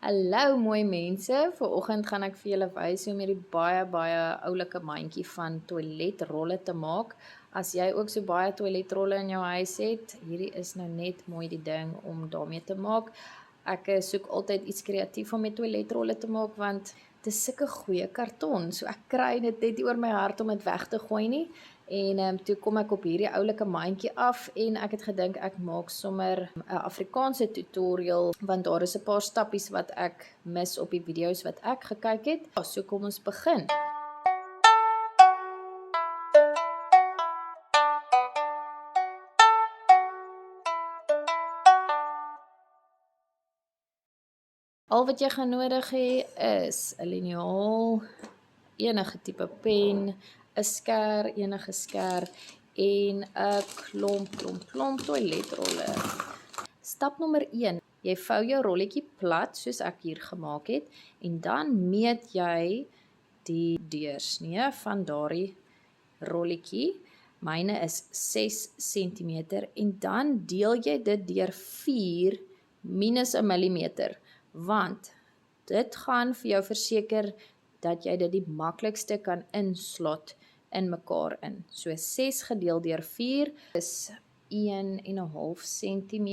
Hallo mooi mense, vanoggend gaan ek vir julle wys hoe om hierdie baie oulike mandjie van toiletrolle te maak. As jy ook so baie toiletrolle in jou huis het, hierdie is nou net mooi die ding om daarmee te maak. Ek soek altyd iets kreatief om met toiletrolle te maak want dit is sulke goeie karton. So ek kry dit net nie oor my hart om dit weg te gooi nie. En toe kom ek op hierdie oulike mandjie af en ek het gedink ek maak sommer 'n Afrikaanse tutorial want daar is 'n paar stappies wat ek mis op die video's wat ek gekyk het. Ja, so kom ons begin. Al wat jy gaan nodig hê is 'n liniaal, enige tipe pen, 'n skêr, enige skêr en 'n klomp toiletrolle. Stap nommer 1, jy vou jou rolletjie plat soos ek hier gemaak het en dan meet jy die deursnee van daardie rolletjie. Myne is 6 cm en dan deel jy dit deur 4 minus 'n millimeter, want dit gaan vir jou verseker dat jy dit die maklikste kan inslot in mekaar in. So 6 gedeel deur 4 is 1,5 cm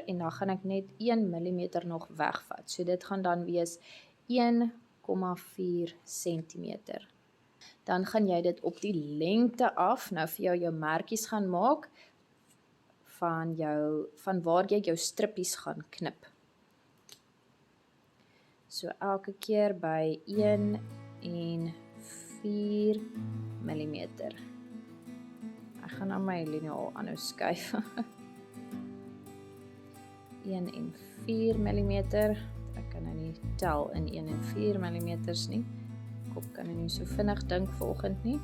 en dan gaan ek net 1 millimeter nog wegvat. So dit gaan dan wees 1,4 cm. Dan gaan jy dit op die lengte af, nou vir jou merkies gaan maak van waar jy jou strippies gaan knip. So elke keer by 1,4 millimeter. Ek gaan nou my liniaal aanhou skuif. 1,4 millimeter. Ek kan nou nie tel in 1,4 millimeters nie. Kop kan nou nie so vinnig dink vanoggend nie.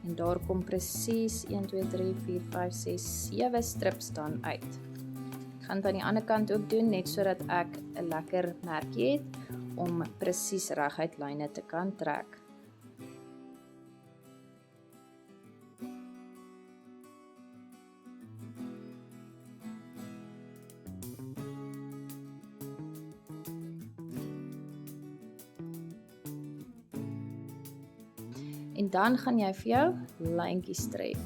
En daar kom presies 1, 2, 3, 4, 5, 6, 7 strips dan uit. Ek gaan dit aan die ander kant ook doen, net sodat ek 'n lekker merkie het om presies reguit lyne te kan trek. En dan gaan jy vir jou lyntjies trek.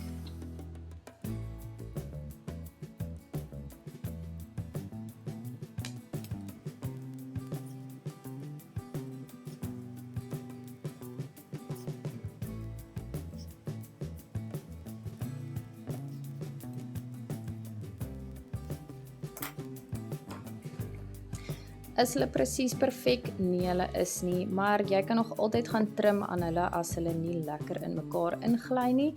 Is hulle presies perfek? Nee, hulle is nie, maar jy kan nog altyd gaan trim aan hulle as hulle nie lekker in mekaar ingly nie.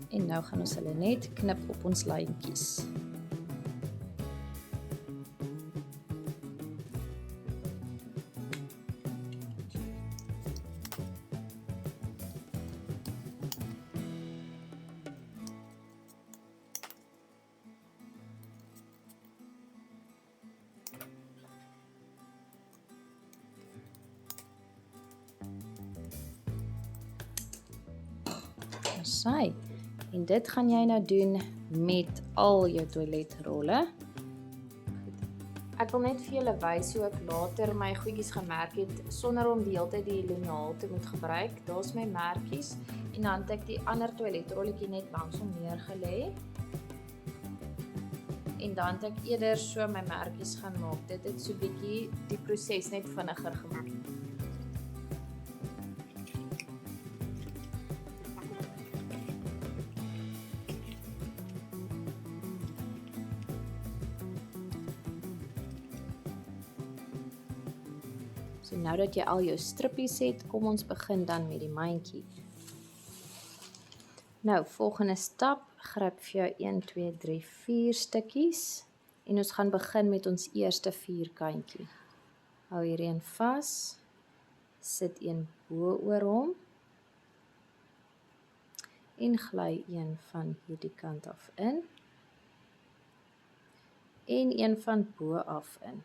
En nou gaan ons hulle net knip op ons lyntjies. Sy. En dit gaan jy nou doen met al jou toiletrolle. Ek wil net vir julle wys hoe ek later my goedjies gemerk het sonder om die hele tyd die liniaal te moet gebruik. Daar's my merkies en dan het ek die ander toiletrolletjie net langsom neergelê. En dan het ek eerder so my merkies gaan maak. Dit het so bietjie die proses net vinniger gemaak. So nou dat jy al jou strippies het, kom ons begin dan met die mandjie. Nou, volgende stap, gryp vir jou 1, 2, 3, 4 stukkies en ons gaan begin met ons eerste vierkantjie. Hou hierdie een vas, sit een bo oor hom en gly een van hierdie kant af in en een van bo af in.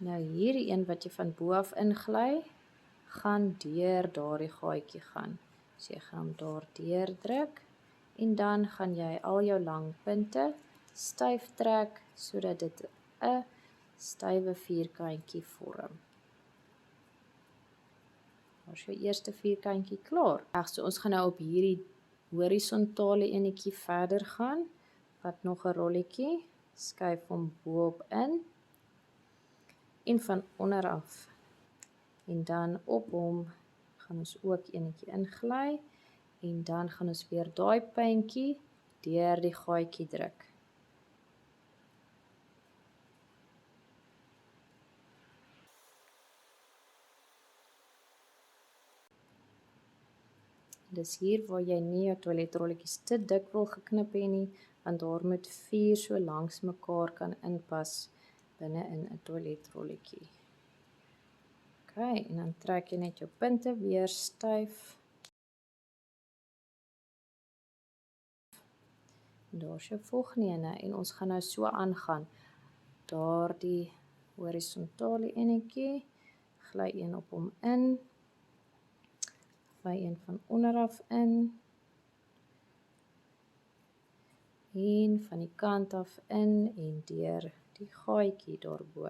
Nou hierdie een wat jy van bo af ingly, gaan deur daardie gaatjie gaan. So jy gaan hom daar deur druk en dan gaan jy al jou lang punte styf trek sodat dit 'n stywe vierkantjie vorm. Daar is jou eerste vierkantjie klaar. So ons gaan nou op hierdie horisontale enetjie verder gaan. Vat nog 'n rolletjie, skuif hom bo-op in en van onder af. En dan op hom gaan ons ook enetjie ingly en dan gaan ons weer daai puntjie deur die gaatjie druk. Dis hier waar jy nie jou toiletrolletjies te dik wil geknip hê nie, want daar moet 4 so langs mekaar kan inpas binne in 'n toiletrolletjie. OK, en dan trek jy net jou punte weer styf. Daar is jou volgende ene en ons gaan nou so aangaan. Daardie horisontale enetjie, gly een op hom in. Gly een van onder af in. En van die kant af in en deur die gaatjie daarbo.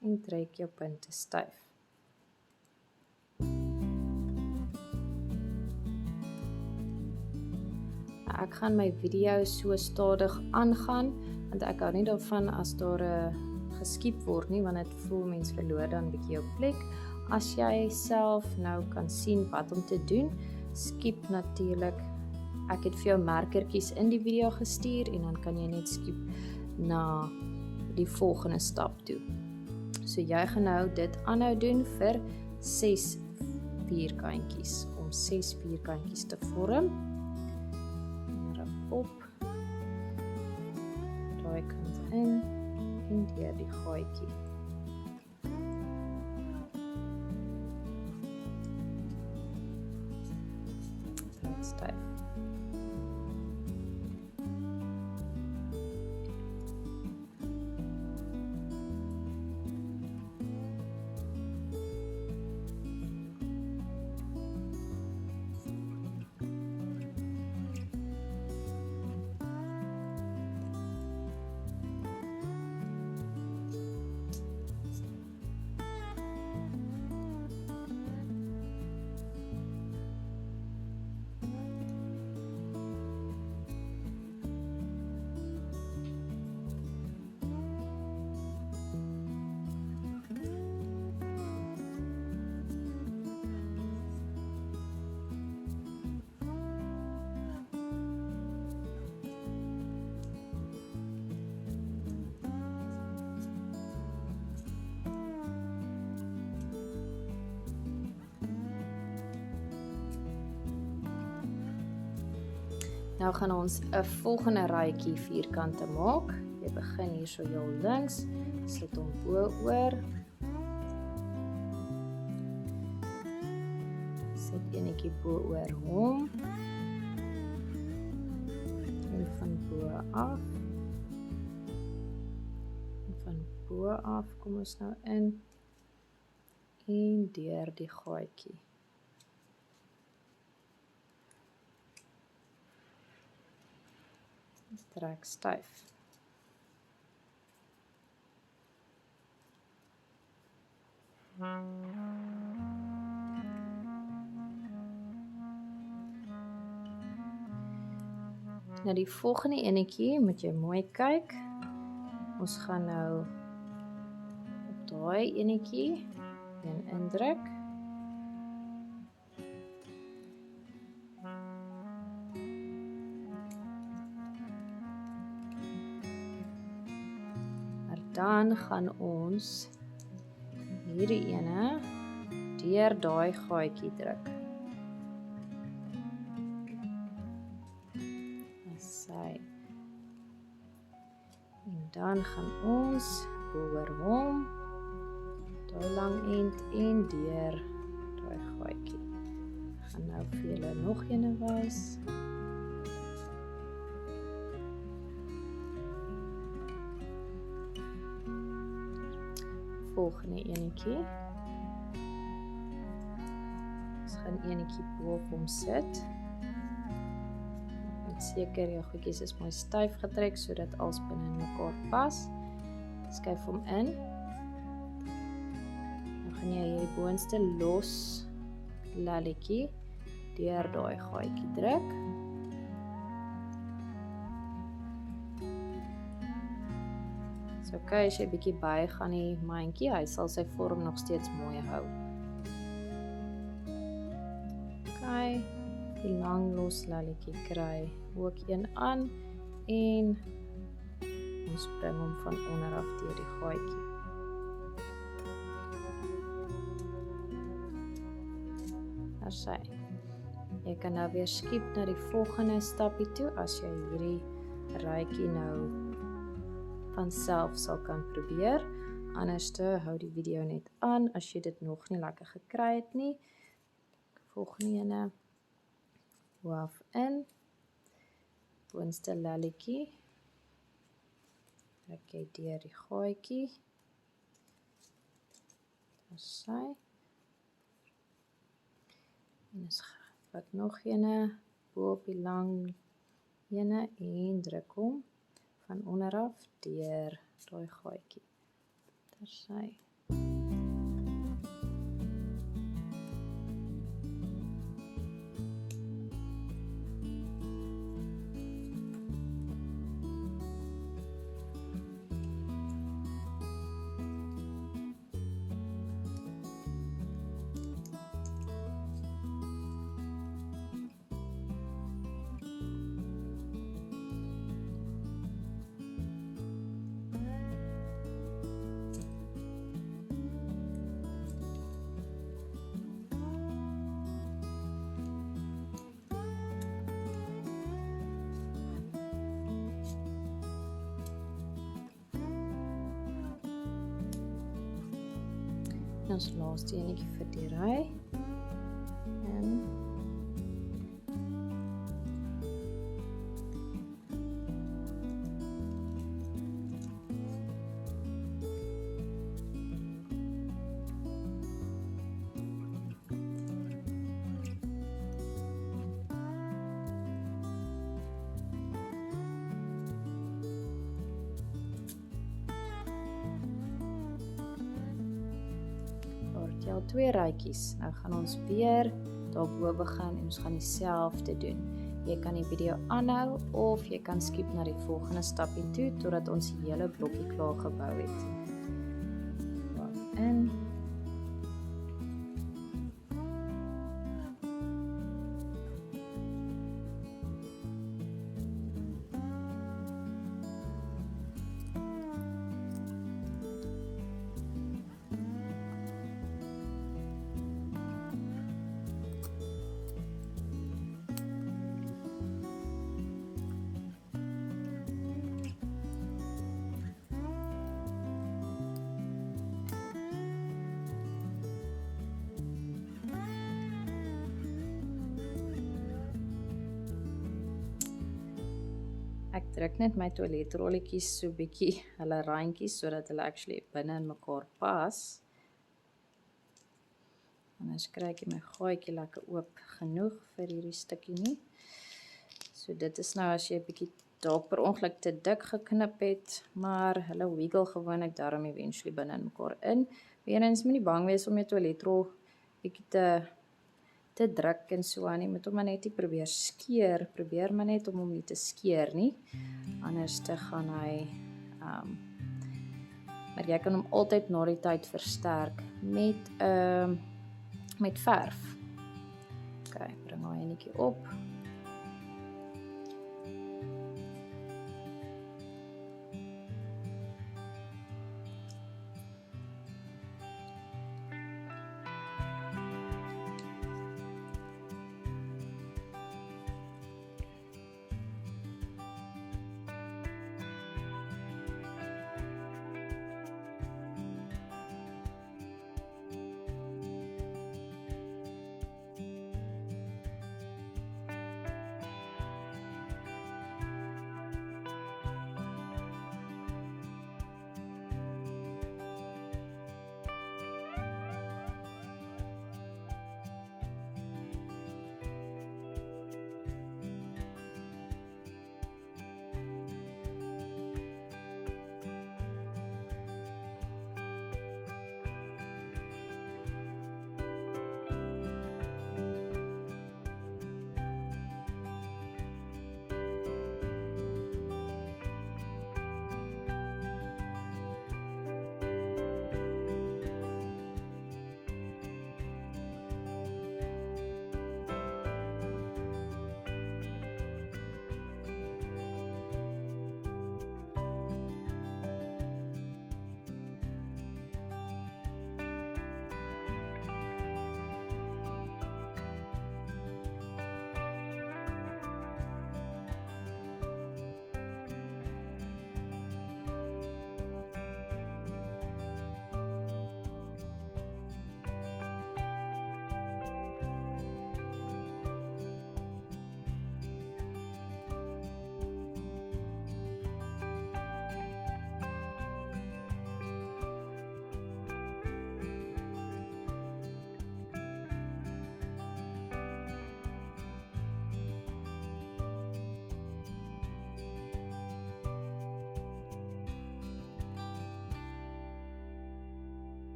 En trek jou punte styf. Ek gaan my video so stadig aangaan, want ek hou nie daarvan as daar 'n geskiep word nie, want dit voel mens verloor dan 'n bietjie jou plek. As jy self nou kan sien wat om te doen, skiep natuurlik. Ek het vir jou merkertjies in die video gestuur en dan kan jy net skiep na die volgende stap toe. So jy gaan nou dit aanhou doen vir 6 vierkantjies, om 6 vierkantjies te vorm. Op, daai kant in en deur die gaatjie. Trek styf. Nou gaan ons 'n volgende rytjie vierkante maak. Jy begin hier so heel links, sit hom bo-oor. Sit enetjie bo-oor hom. En van bo af. En van bo af kom ons nou in en deur die gaatjie. Trek styf. Nou die volgende enetjie moet jy mooi kyk. Ons gaan nou op daai enetjie indruk. Dan gaan ons hierdie ene deur daai gaatjie druk. Sy. En dan gaan ons oor hom, daai lang end en deur daai gaatjie. Gaan nou vir julle nog ene wys. Volgende enetjie. Ons gaan enetjie bo op hom sit. Seker jou goedjies is mooi styf getrek sodat alles binne in mekaar pas. Skuif hom in. Dan gaan jy hierdie boonste los lalletjie deur daai gaatjie druk. So kyk as jy bietjie buig aan die mandjie, hy sal sy vorm nog steeds mooi hou. Okay. Die lang los lalletjie kry ook een aan en ons bring hom van onderaf deur die gaatjie. Daar sy. Jy kan nou weer skiep na die volgende stapie toe as jy hierdie ruitjie nou van self sal kan probeer. Anderste hou die video net aan as jy dit nog nie lekker gekry het nie. Volgende ene. Waf in, boonste lalletjie, trek jy deur die gaatjie, daar sy, en ons vat nog ene, bo op die lang ene, en druk hom van onderaf deur daai gaatjie, daar sy. En ons laaste enetjie vir die ry. En al 2 ruitjies. Nou gaan ons weer daarbo begin en ons gaan dieselfde doen. Jy kan die video aanhou of jy kan skiep na die volgende stapie toe totdat ons die hele blokkie klaar gebou het. In. Ek druk net my toiletrolletjies so bietjie hulle randjies sodat hulle actually binne in mekaar pas. Anders kry ek my gaatjie lekker oop genoeg vir hierdie stukkie nie. So dit is nou as jy bietjie dalk per ongeluk te dik geknip het, maar hulle wiggle gewoonlik daarom eventually binne in mekaar in. Weerens moet nie bang wees om jou toiletrol bietjie te druk en so aan nie, moet hom maar net nie probeer skeer, probeer maar net om hom nie te skeer nie, anders te gaan hy, maar jy kan hom altyd na die tyd versterk met verf. Ok, bring hy enetjie op.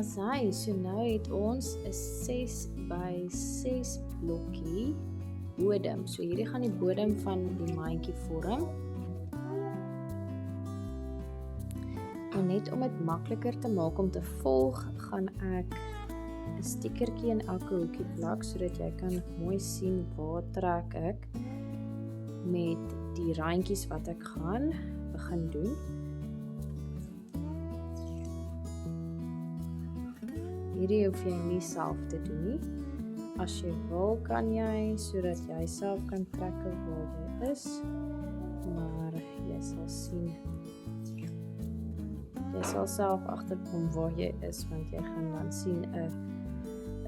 Asai, so nou het ons 'n 6 by 6 blokkie bodem. So hierdie gaan die bodem van die mandjie vorm. En net om dit makliker te maak om te volg, gaan ek 'n stickertjie in elke hoekie plak sodat jy kan mooi sien waar trek ek met die randjies wat ek gaan begin doen. Hierdie hoef jy nie self te doen nie. As jy wil, kan jy, sodat jy self kan trek waar jy is. Maar jy sal sien, jy sal self agterkom waar jy is, want jy gaan dan sien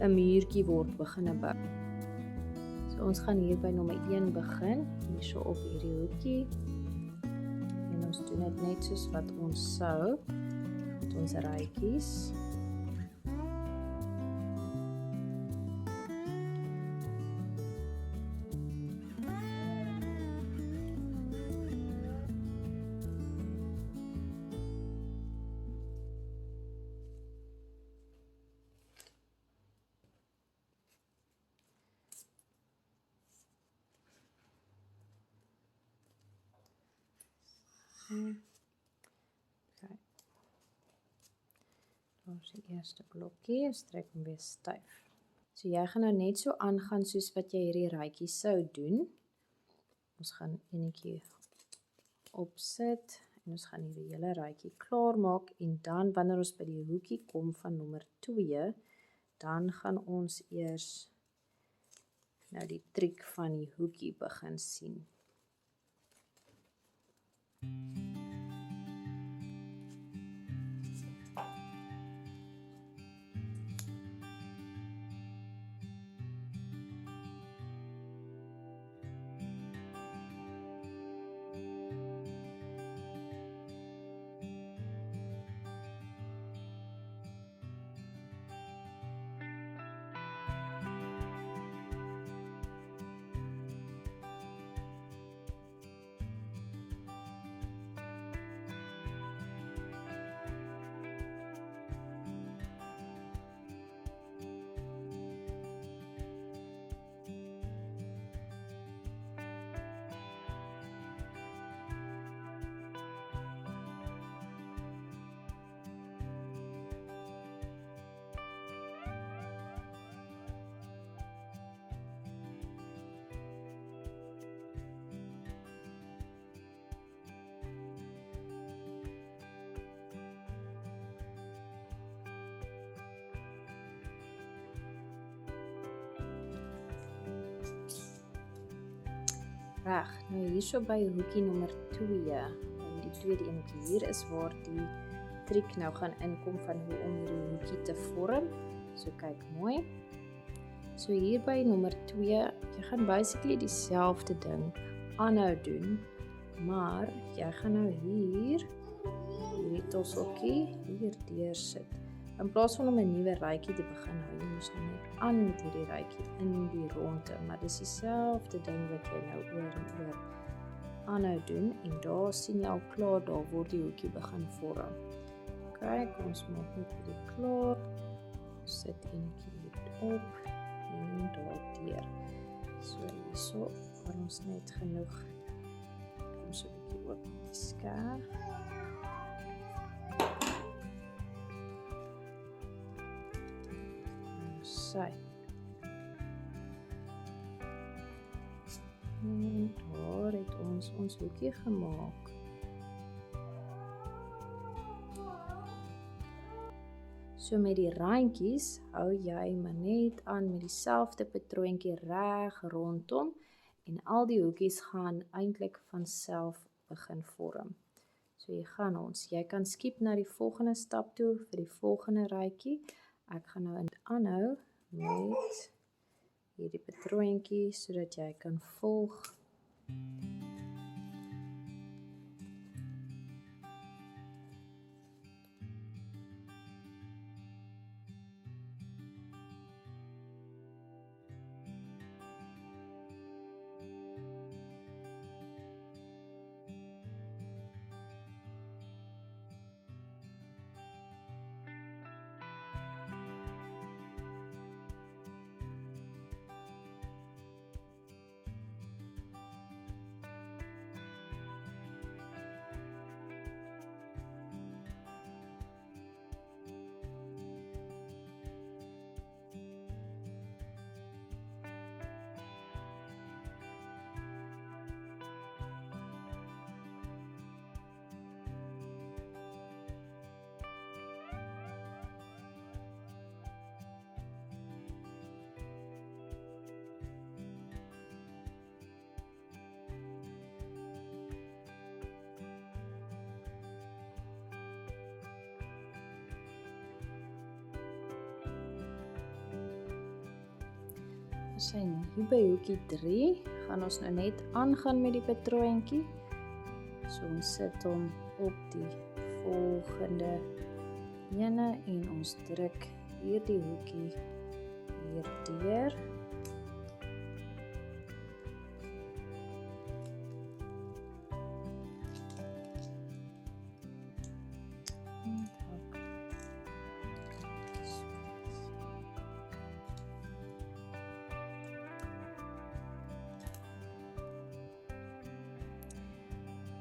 'n muurtjie word begin bou. So ons gaan hier by nommer 1 begin, hierso op hierdie hoekie. En ons doen dit net soos wat ons sou met ons rytjies. Okay. Daar is die eerste blokkie, ons trek hom weer styf. So jy gaan nou net so aangaan soos wat jy hierdie rytjie sou doen. Ons gaan enetjie opsit en ons gaan hierdie hele rytjie klaar maak en dan wanneer ons by die hoekie kom van nommer 2, dan gaan ons eers nou die triek van die hoekie begin sien. Reg, nou hierso by hoekie nommer 2, en die tweede enetjie hier is waar die triek nou gaan inkom van hoe om hierdie hoekie te vorm. So kyk mooi. So hier by nommer 2, jy gaan basically dieselfde ding aanhou doen, maar jy gaan nou hierdie tosseltjie hier deur sit. In plaas van om 'n nuwe rytjie te begin hou, jy moet nou net aan met hierdie rytjie in die ronde, maar dis dieselfde ding wat jy nou oor en oor aanhou doen en daar sien jy al klaar, daar word die hoekie begin vorm. Kyk, ons maak net hierdie klaar, ons sit eentjie hier op en daar deur. So hierso, waar ons net genoeg, kom so 'n bietjie op die skaar. Sy. En daar het ons hoekie gemaak. So met die randjies hou jy maar net aan met dieselfde patroontjie reg rondom en al die hoekies gaan eintlik van self begin vorm. So jy kan skiep na die volgende stap toe vir die volgende rytjie. Ek gaan nou aanhou met hierdie patroontjie sodat jy kan volg. Ons sien hier by hoekie 3, gaan ons nou net aangaan met die patroontjie. So ons sit hom op die volgende ene en ons druk hierdie hoekie hier deur.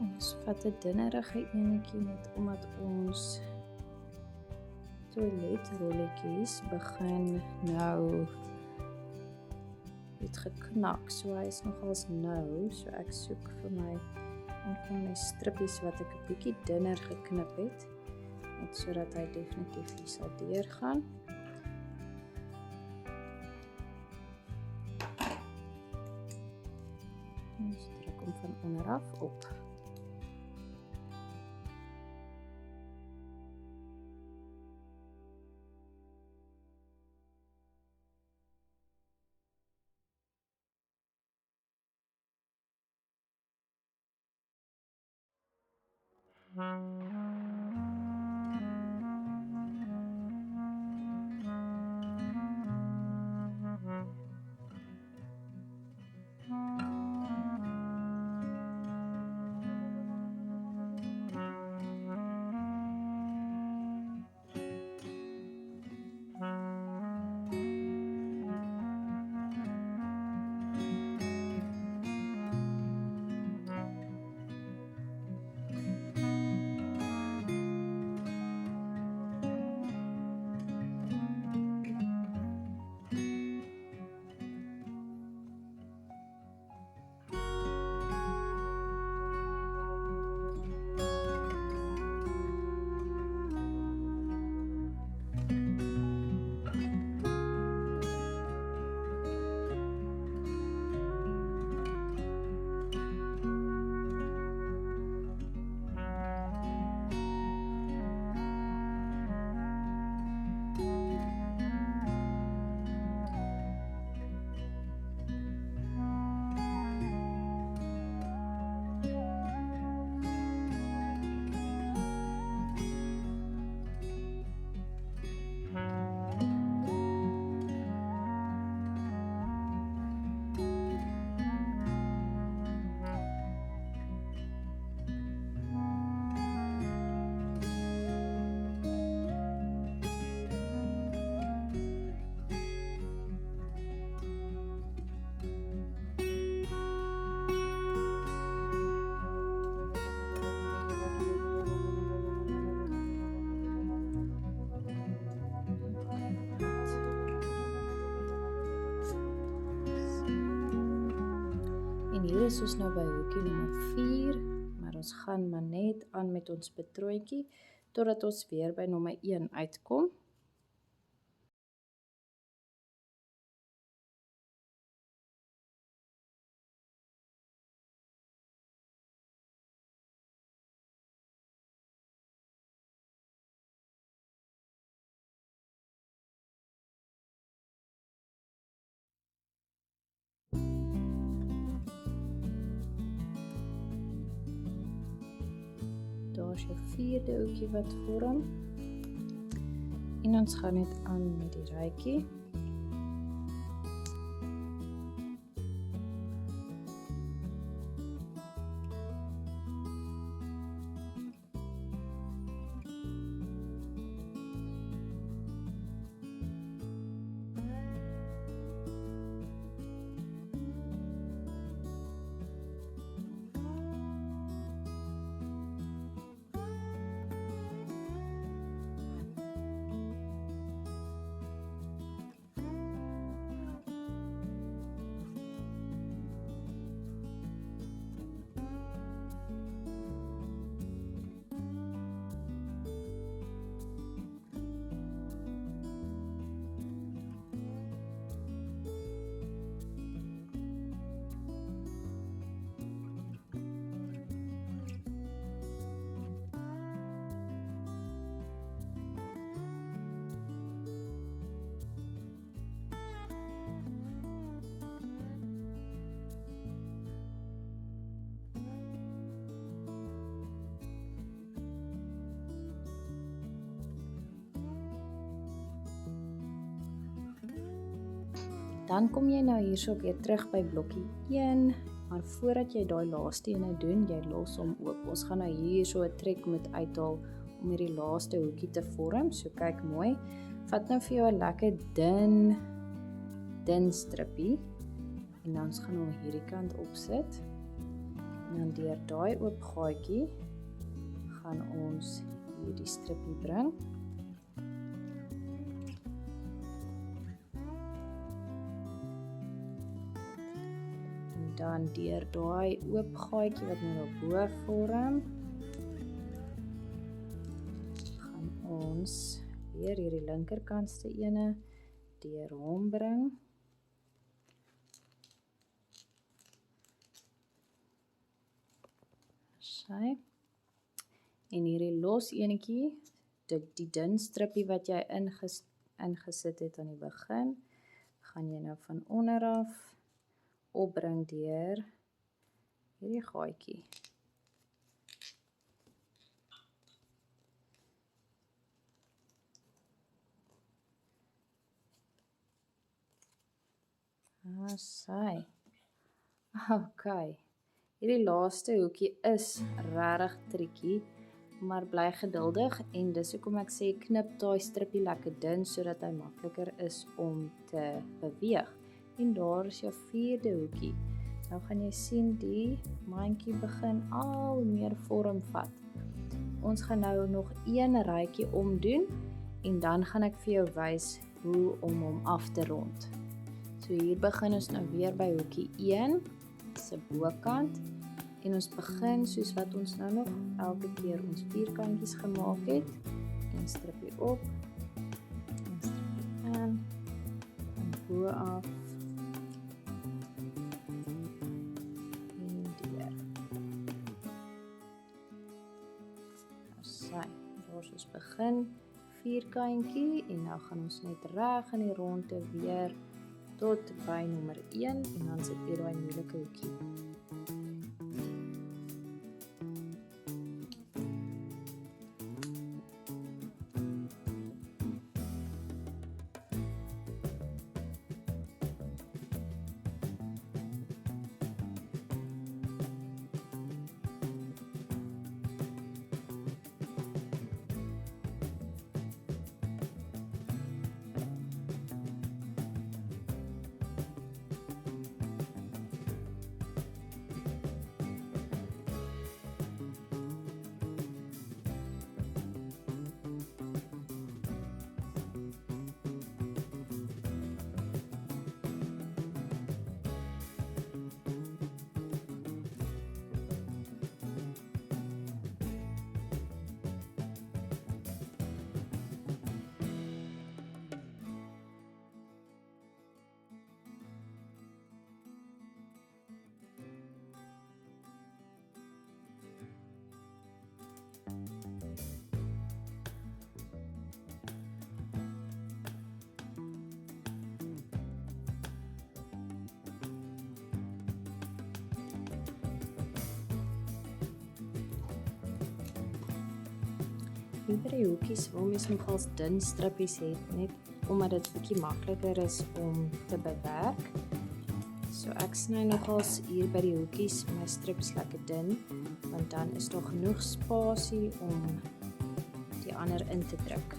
Ons vat 'n dinnerige enetjie net omdat ons toiletrolletjies begin nou het geknak, so hy is nogals nou, so ek soek vir my een van my strippies wat ek 'n bietjie dunner geknip het, net sodat hy definitief nie sal deurgaan. Ons druk hom van onderaf op. En hier is ons nou by hoekie nommer 4, maar ons gaan maar net aan met ons patroontjie, totdat ons weer by nommer 1 uitkom. Daar is jou 4de hoekie wat vorm. En ons gaan net aan met die ruitjie. Dan kom jy nou hierso weer terug by blokkie 1, maar voordat jy daai laaste ene doen, jy los hom oop. Ons gaan nou hierso 'n trek moet uithaal om hierdie laaste hoekie te vorm. So kyk mooi. Vat nou vir jou 'n lekker dun strippie en dan gaan ons hierdie kant opsit. En dan deur daai oop gaatjie gaan ons hierdie strippie bring. En dan deur daai oop gaatjie wat nou daarbo vorm, gaan ons weer hierdie linkerkantste ene deur hom bring. Sy. En hierdie los enetjie, die dun strippie wat jy ingesit het aan die begin, gaan jy nou van onder af opbring deur hierdie gaatjie. Sy. Okay. Hierdie laaste hoekie is regtig triekie, maar bly geduldig en dis hoekom ek sê knip daai strippie lekker dun sodat hy makliker is om te beweeg. En daar is jou 4de hoekie. Nou gaan jy sien die mandjie begin al meer vorm vat. Ons gaan nou nog een rytjie omdoen en dan gaan ek vir jou wys hoe om hom af te rond. So hier begin ons nou weer by hoekie 1 se bokant en ons begin soos wat ons nou nog elke keer ons vierkantjies gemaak het. Een strippie op, een strippie in, van bo af en deur. Nou sy, daar is ons begin vierkantjie en nou gaan ons net reg in die ronde weer tot by nommer 1 en dan sit weer daai moeilike hoekie. Hier by die hoekies wil mens nogals dun strippies hê, net omdat dit bietjie makliker is om te bewerk. So ek sny nogals hier by die hoekies my strips lekker dun, want dan is daar genoeg spasie om die ander in te druk.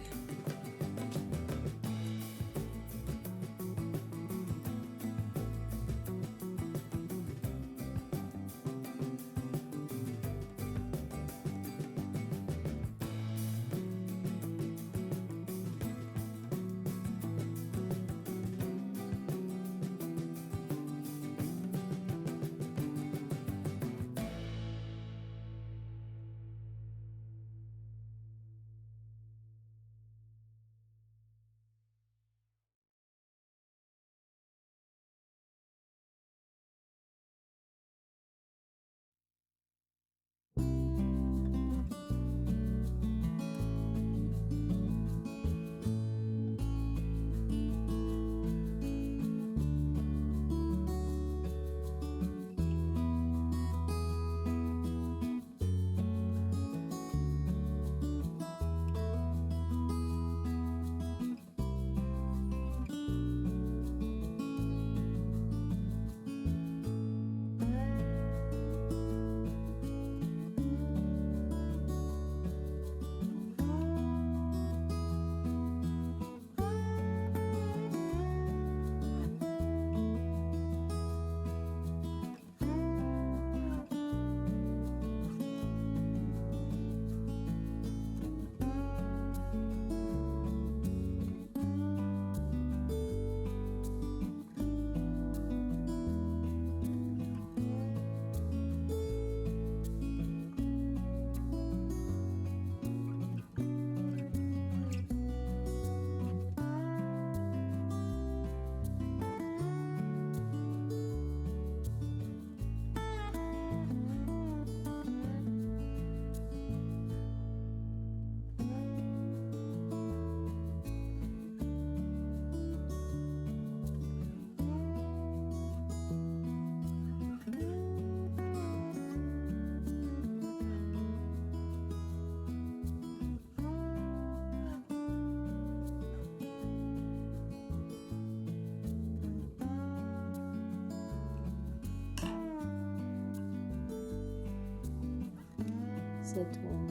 sit hom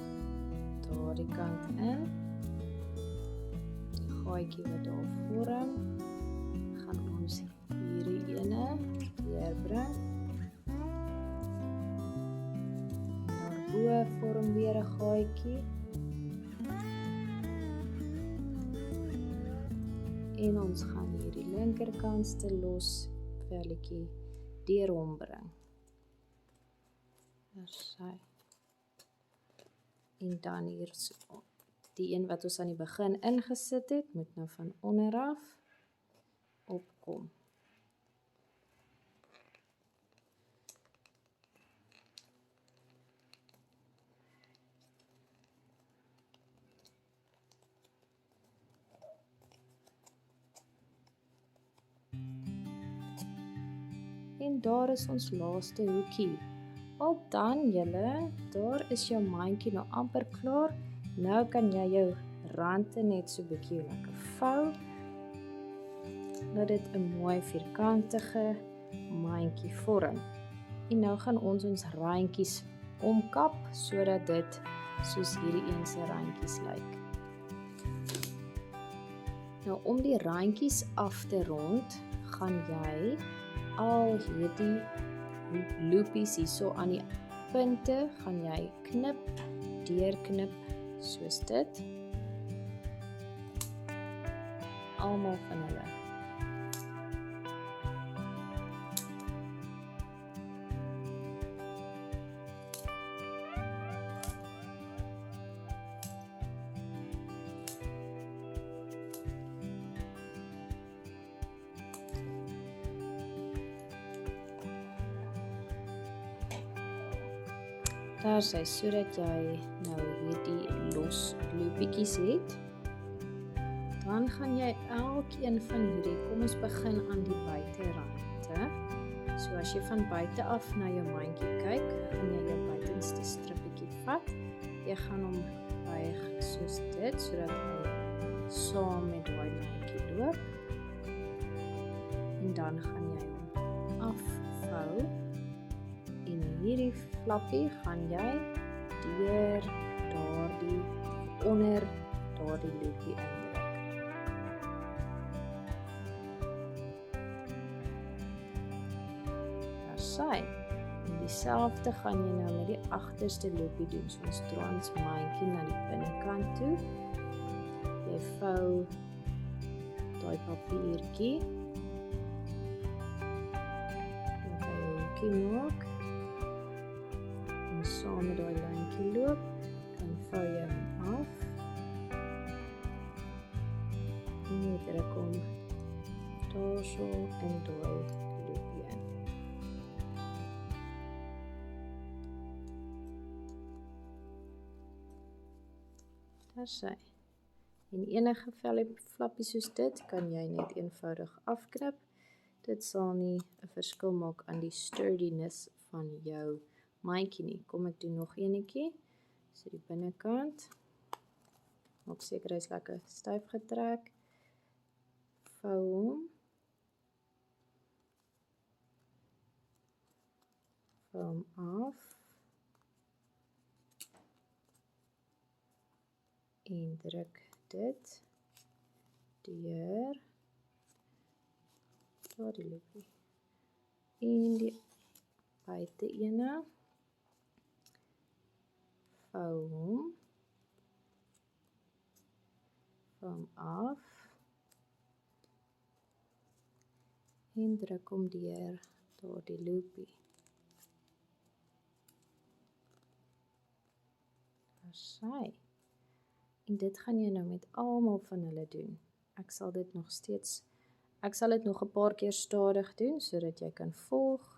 daardie kant in. Die gaatjie wat daar vorm, gaan ons hierdie ene deurbring. Daarbo vorm weer 'n gaatjie. En ons gaan hierdie linkerkantste los velletjie deur hom bring. Daar sy. En dan hier so, die een wat ons aan die begin ingesit het, moet nou van onder af opkom. En daar is ons laaste hoekie. Al dan julle, daar is jou mandjie nou amper klaar. Nou kan jy jou rande net so bietjie lekker vou. Dat dit 'n mooi vierkantige mandjie vorm. En nou gaan ons randjies omkap sodat dit soos hierdie een se randjies lyk. Nou om die randjies af te rond, gaan jy al hierdie loopies hierso aan die punte gaan jy knip, deurknip soos dit. Almal van hulle. Daar sy, sodat jy nou hierdie los loopietjies het. Dan gaan jy elkeen van hierdie, kom ons begin aan die buiterande. So as jy van buite af na jou mandjie kyk, gaan jy jou buitenste strippietjie vat. Jy gaan hom buig soos dit, sodat hy saam met daai mandjie loop. En dan gaan jy hom afvou. En hierdie flappie gaan jy deur onder daardie loopie indruk. Daar sy. En dieselfde gaan jy nou met die agterste loopie doen. So ons draai ons mandjie na die binnekant toe. Jy vou daai papiertjie. Wat hy 'n hoekie maak. Saam met daai lyntjie loop, dan vou jy hom af. En jy druk hom daar so in daai loopie in. Daar sy. En enige flappie soos dit kan jy net eenvoudig afknip. Dit sal nie 'n verskil maak aan die sturdiness van jou mandjie nie. Kom ek doen nog enetjie. So die binnekant. Maak seker hy's lekker styf getrek. Vou hom. Vou hom af. En druk dit deur daardie loopie. En die buite ene. Vou hom af en druk hom deur daardie loopie. Daar sy. En dit gaan jy nou met almal van hulle doen. Ek sal dit nog 'n paar keer stadig doen sodat jy kan volg.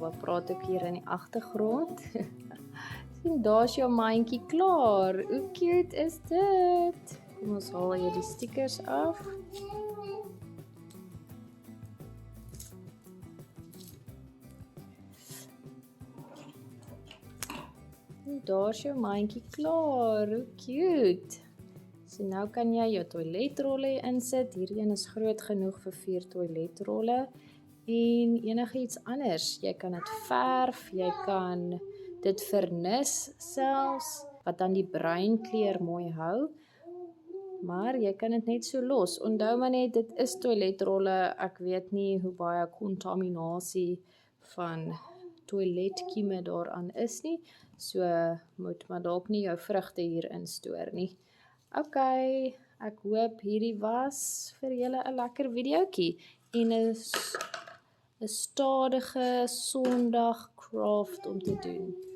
baba praat ook hier in die agtergrond. Sien, daar's jou mandjie klaar. Hoe cute is dit? Kom ons haal hier die stickers af. Daar's jou mandjie klaar. Hoe cute. So nou kan jy jou toiletrolle insit. Hierdie een is groot genoeg vir 4 toiletrolle. En enigiets anders. Jy kan dit verf, jy kan dit vernis selfs, wat dan die bruin kleur mooi hou. Maar jy kan dit net so los. Onthou maar net, dit is toiletrolle. Ek weet nie hoe baie kontaminasie van toiletkieme daaraan is nie. So moet maar dalk nie jou vrugte hier instoor nie. OK, ek hoop hierdie was vir julle 'n lekker videoetjie en 'n stadige Sondag craft om te doen.